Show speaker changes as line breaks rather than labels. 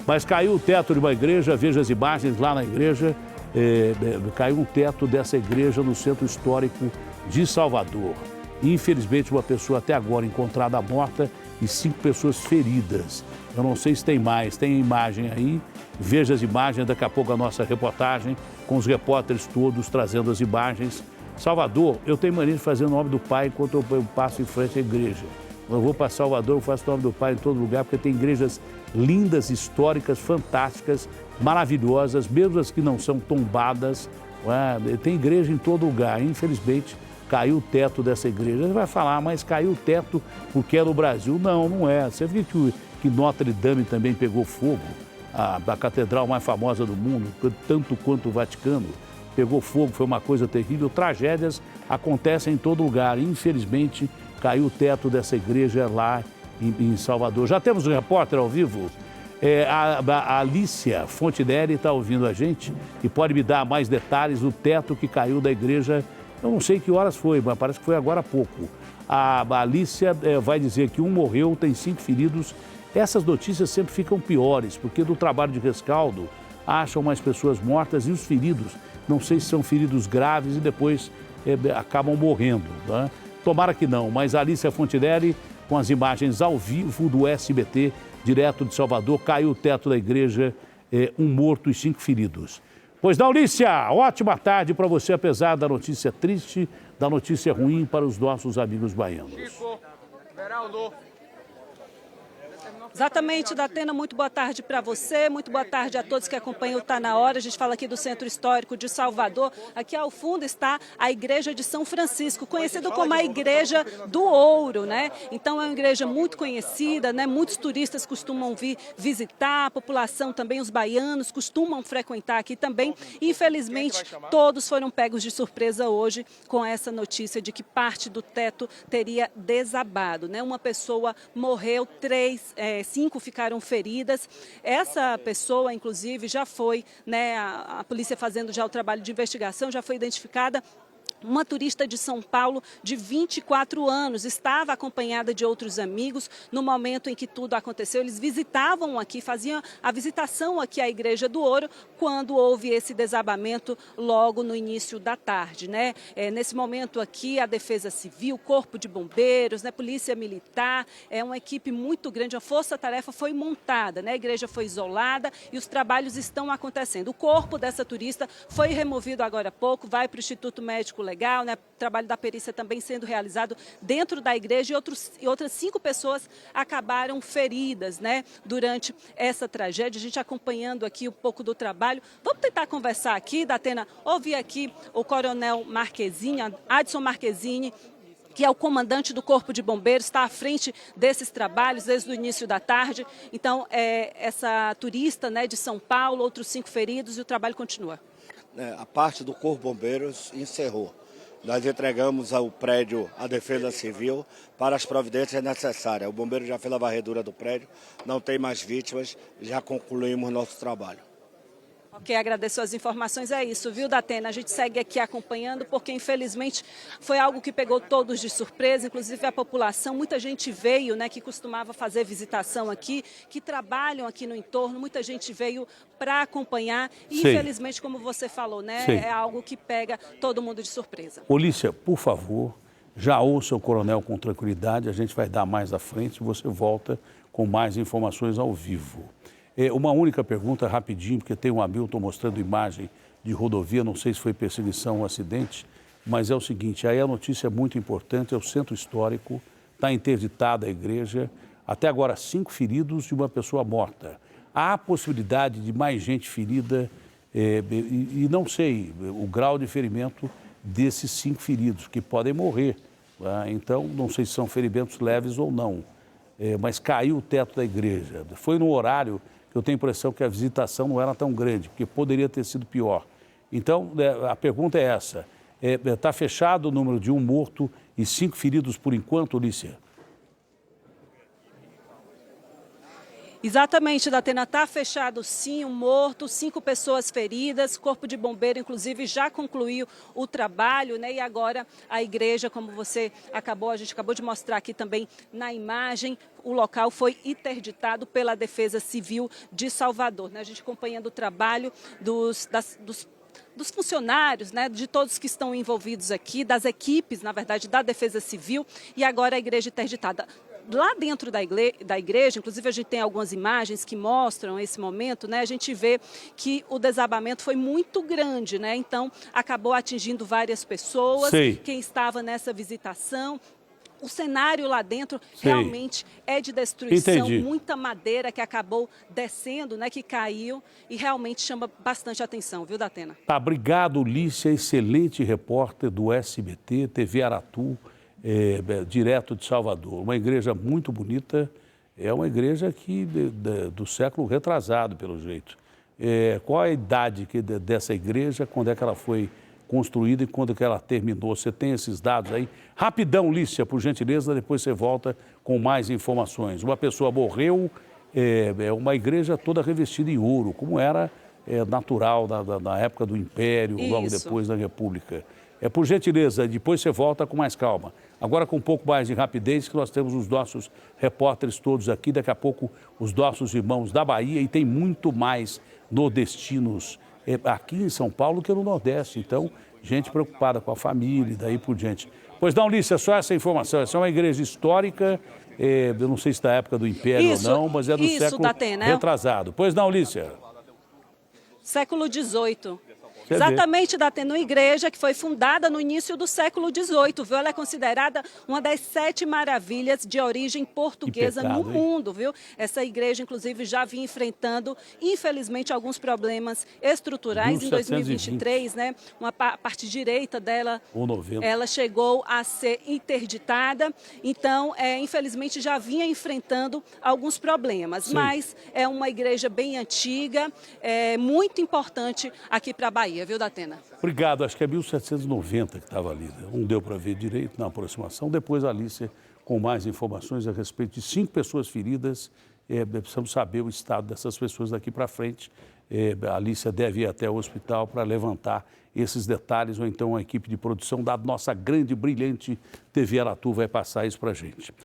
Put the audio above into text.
Mas caiu o teto de uma igreja, veja as imagens lá na igreja, caiu um teto dessa igreja no centro histórico de Salvador. Infelizmente, uma pessoa até agora encontrada morta e 5 pessoas feridas. Eu não sei se tem mais, tem imagem aí, veja as imagens, daqui a pouco a nossa reportagem, com os repórteres todos trazendo as imagens. Salvador, eu tenho mania de fazer o nome do Pai enquanto eu passo em frente à igreja. Quando eu vou para Salvador, eu faço o nome do Pai em todo lugar, porque tem igrejas lindas, históricas, fantásticas, maravilhosas, mesmo as que não são tombadas. Tem igreja em todo lugar. Infelizmente, caiu o teto dessa igreja. Você vai falar, mas caiu o teto porque é no Brasil. Não, não é. Você viu que Notre Dame também pegou fogo? A catedral mais famosa do mundo, tanto quanto o Vaticano, pegou fogo, foi uma coisa terrível. Tragédias acontecem em todo lugar. Infelizmente, caiu o teto dessa igreja lá em Salvador. Já temos um repórter ao vivo. A Alicia Fontinelli está ouvindo a gente e pode me dar mais detalhes do teto que caiu da igreja. Eu não sei que horas foi, mas parece que foi agora há pouco. A Alicia vai dizer que um morreu, tem 5 feridos. Essas notícias sempre ficam piores, porque do trabalho de rescaldo acham mais pessoas mortas e os feridos, não sei se são feridos graves e depois acabam morrendo. Né? Tomara que não, mas a Alicia Fontinelli, com as imagens ao vivo do SBT, direto de Salvador, caiu o teto da igreja, um morto e 5 feridos. Pois não, Lícia, ótima tarde para você, apesar da notícia triste, da notícia ruim para os nossos amigos baianos.
Chico, Beraldo.
Exatamente, Datena, muito boa tarde para você, muito boa tarde a todos que acompanham o Tá Na Hora. A gente fala aqui do Centro Histórico de Salvador. Aqui ao fundo está a Igreja de São Francisco, conhecida como a Igreja do Ouro, né? Então é uma igreja muito conhecida, né? Muitos turistas costumam vir visitar, a população também, os baianos costumam frequentar aqui também. Infelizmente, todos foram pegos de surpresa hoje com essa notícia de que parte do teto teria desabado, né? Uma pessoa morreu, 5 ficaram feridas. Essa pessoa, inclusive, já foi, né, a polícia fazendo já o trabalho de investigação, já foi identificada. Uma turista de São Paulo de 24 anos, estava acompanhada de outros amigos no momento em que tudo aconteceu. Eles visitavam aqui, faziam a visitação aqui à Igreja do Ouro, quando houve esse desabamento logo no início da tarde, né? Nesse momento aqui, a Defesa Civil, Corpo de Bombeiros, né, Polícia Militar, uma equipe muito grande, a força-tarefa foi montada, né? A igreja foi isolada e os trabalhos estão acontecendo. O corpo dessa turista foi removido agora há pouco, vai para o Instituto Médico Legal, né? O trabalho da perícia também sendo realizado dentro da igreja e outras 5 pessoas acabaram feridas, né? Durante essa tragédia. A gente acompanhando aqui um pouco do trabalho. Vamos tentar conversar aqui, Datena, ouvir aqui o Coronel Marquezini, Adson Marquezini, que é o comandante do Corpo de Bombeiros, está à frente desses trabalhos desde o início da tarde. Então, essa turista, né, de São Paulo, outros 5 feridos e o trabalho continua.
A parte do Corpo de Bombeiros encerrou. Nós entregamos ao prédio a Defesa Civil para as providências necessárias. O bombeiro já fez a varredura do prédio, não tem mais vítimas, já concluímos nosso trabalho.
Ok, agradeço as informações, é isso, viu, Datena? A gente segue aqui acompanhando, porque infelizmente foi algo que pegou todos de surpresa, inclusive a população, muita gente veio, né, que costumava fazer visitação aqui, que trabalham aqui no entorno, muita gente veio para acompanhar e infelizmente, como você falou, né, é algo que pega todo mundo de surpresa.
Polícia, por favor, já ouça o coronel com tranquilidade, a gente vai dar mais à frente e você volta com mais informações ao vivo. Uma única pergunta, rapidinho, porque tem um Hamilton mostrando imagem de rodovia, não sei se foi perseguição ou acidente, mas é o seguinte, aí a notícia é muito importante, é o centro histórico, está interditada a igreja, até agora 5 feridos e uma pessoa morta. Há a possibilidade de mais gente ferida e não sei o grau de ferimento desses 5 feridos, que podem morrer. Então, não sei se são ferimentos leves ou não, mas caiu o teto da igreja. Foi no horário que eu tenho a impressão que a visitação não era tão grande, porque poderia ter sido pior. Então, a pergunta é essa, está fechado o número de 1 morto e 5 feridos por enquanto, Lícia?
Exatamente, Datena, está fechado sim, um morto, 5 pessoas feridas, Corpo de Bombeiro, inclusive, já concluiu o trabalho, né? E agora a igreja, como a gente acabou de mostrar aqui também na imagem, o local foi interditado pela Defesa Civil de Salvador, né? A gente acompanhando o trabalho dos funcionários, né, de todos que estão envolvidos aqui, das equipes, na verdade, da Defesa Civil, e agora a igreja interditada. Lá dentro da igreja, inclusive a gente tem algumas imagens que mostram esse momento, né? A gente vê que o desabamento foi muito grande, né? Então, acabou atingindo várias pessoas, quem estava nessa visitação. O cenário lá dentro realmente é de destruição, muita madeira que acabou descendo, né, que caiu e realmente chama bastante atenção, viu, Datena?
Tá, obrigado, Lícia, excelente repórter do SBT, TV Aratu, direto de Salvador. Uma igreja muito bonita, é uma igreja do século retrasado, pelo jeito. Qual a idade dessa igreja, quando é que ela foi construída e quando que ela terminou? Você tem esses dados aí? Rapidão, Lícia, por gentileza, depois você volta com mais informações. Uma pessoa morreu, uma igreja toda revestida em ouro, como era natural na época do Império, logo depois da República. Por gentileza, depois você volta com mais calma. Agora com um pouco mais de rapidez, que nós temos os nossos repórteres todos aqui, daqui a pouco os nossos irmãos da Bahia, e tem muito mais nordestinos aqui em São Paulo que no Nordeste. Então, gente preocupada com a família e daí por diante. Pois não, Lícia, só essa informação. Essa é uma igreja histórica, eu não sei se da época do Império ou não, mas é do século retrasado. Pois não, Lícia?
Século XVIII. Exatamente, Datena, uma igreja que foi fundada no início do século XVIII, viu? Ela é considerada uma das 7 maravilhas de origem portuguesa no mundo, viu? Essa igreja, inclusive, já vinha enfrentando, infelizmente, alguns problemas estruturais. Em 2023, né? A parte direita dela, ela chegou a ser interditada. Então, infelizmente, já vinha enfrentando alguns problemas. Mas é uma igreja bem antiga, muito importante aqui para a Bahia. Viu, Datena?
Obrigado, acho que é 1790 que estava ali, né? Não deu para ver direito na aproximação. Depois a Alicia com mais informações a respeito de 5 pessoas feridas. Precisamos saber o estado dessas pessoas daqui para frente. A Alicia deve ir até o hospital para levantar esses detalhes, ou então a equipe de produção da nossa grande, brilhante TV Aratu vai passar isso para a gente.